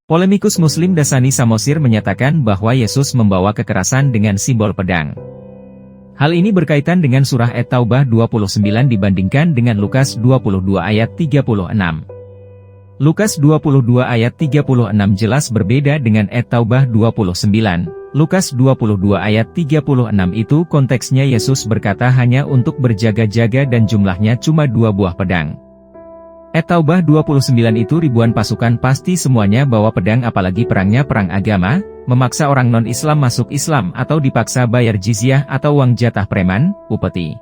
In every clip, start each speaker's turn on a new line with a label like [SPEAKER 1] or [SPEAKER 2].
[SPEAKER 1] Polemikus Muslim Dasani Samosir menyatakan bahwa Yesus membawa kekerasan dengan simbol pedang. Hal ini berkaitan dengan surah At-Taubah 29 dibandingkan dengan Lukas 22 ayat 36. Lukas 22 ayat 36 jelas berbeda dengan At-Taubah 29. Lukas 22 ayat 36 itu konteksnya Yesus berkata hanya untuk berjaga-jaga dan jumlahnya cuma 2 buah pedang. At-Taubah 29 itu ribuan pasukan pasti semuanya bawa pedang apalagi perangnya perang agama, memaksa orang non-Islam masuk Islam atau dipaksa bayar jizyah atau uang jatah preman, upeti.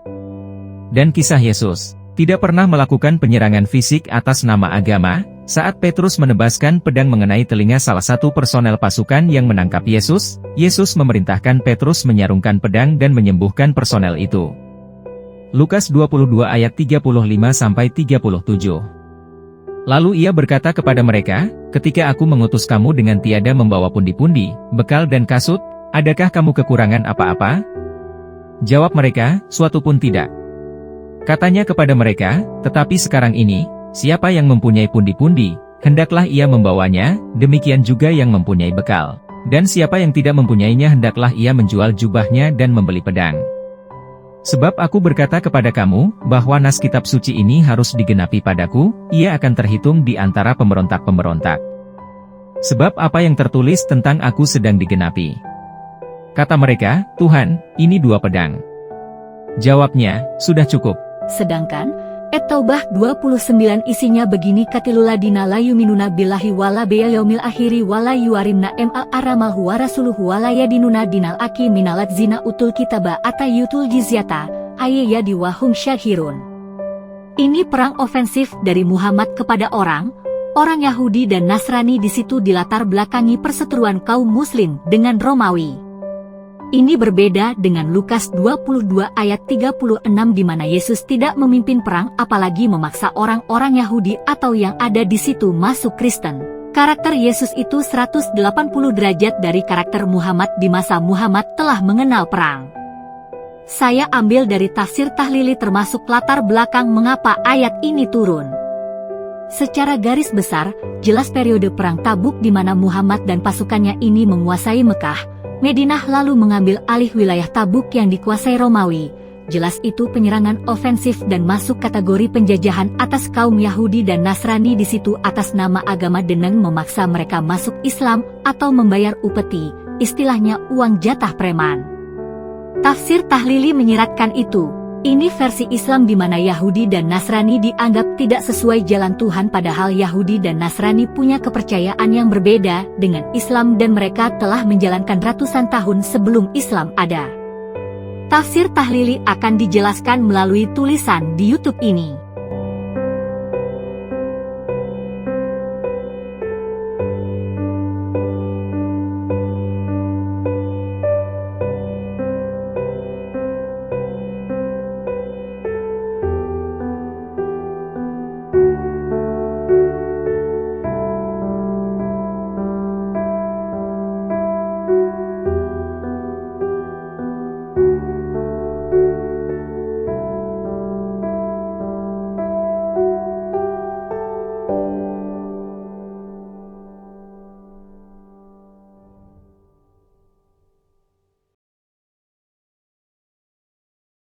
[SPEAKER 1] Dan kisah Yesus tidak pernah melakukan penyerangan fisik atas nama agama, saat Petrus menebaskan pedang mengenai telinga salah satu personel pasukan yang menangkap Yesus, Yesus memerintahkan Petrus menyarungkan pedang dan menyembuhkan personel itu. Lukas 22 ayat 35-37. Lalu ia berkata kepada mereka, ketika aku mengutus kamu dengan tiada membawa pundi-pundi, bekal dan kasut, adakah kamu kekurangan apa-apa? Jawab mereka, suatu pun tidak. Katanya kepada mereka, tetapi sekarang ini, siapa yang mempunyai pundi-pundi, hendaklah ia membawanya, demikian juga yang mempunyai bekal. Dan siapa yang tidak mempunyainya hendaklah ia menjual jubahnya dan membeli pedang. Sebab aku berkata kepada kamu, bahwa nas kitab suci ini harus digenapi padaku, ia akan terhitung di antara pemberontak-pemberontak. Sebab apa yang tertulis tentang aku sedang digenapi. Kata mereka, Tuhan, ini 2 pedang. Jawabnya, sudah cukup.
[SPEAKER 2] Sedangkan, At-Taubah 29 isinya begini katiluladina la yuminuna billahi wala yaumil akhiri wala yuarimna ma'al aramalhu wa rasuluhu wala yadinuna dinal aki minalat zina utul kitaba atayutul jizyata, ayyadi wahum syahirun. Ini perang ofensif dari Muhammad kepada orang Yahudi dan Nasrani di situ dilatar belakangi perseteruan kaum muslim dengan Romawi. Ini berbeda dengan Lukas 22 ayat 36 di mana Yesus tidak memimpin perang apalagi memaksa orang-orang Yahudi atau yang ada di situ masuk Kristen. Karakter Yesus itu 180 derajat dari karakter Muhammad di masa Muhammad telah mengenal perang. Saya ambil dari tafsir Tahlili termasuk latar belakang mengapa ayat ini turun. Secara garis besar, jelas periode perang Tabuk di mana Muhammad dan pasukannya ini menguasai Mekah, Madinah lalu mengambil alih wilayah Tabuk yang dikuasai Romawi. Jelas itu penyerangan ofensif dan masuk kategori penjajahan atas kaum Yahudi dan Nasrani di situ atas nama agama dengan memaksa mereka masuk Islam atau membayar upeti, istilahnya uang jatah preman. Tafsir Tahlili menyiratkan itu. Ini versi Islam di mana Yahudi dan Nasrani dianggap tidak sesuai jalan Tuhan padahal Yahudi dan Nasrani punya kepercayaan yang berbeda dengan Islam dan mereka telah menjalankan ratusan tahun sebelum Islam ada. Tafsir Tahlili akan dijelaskan melalui tulisan di YouTube ini.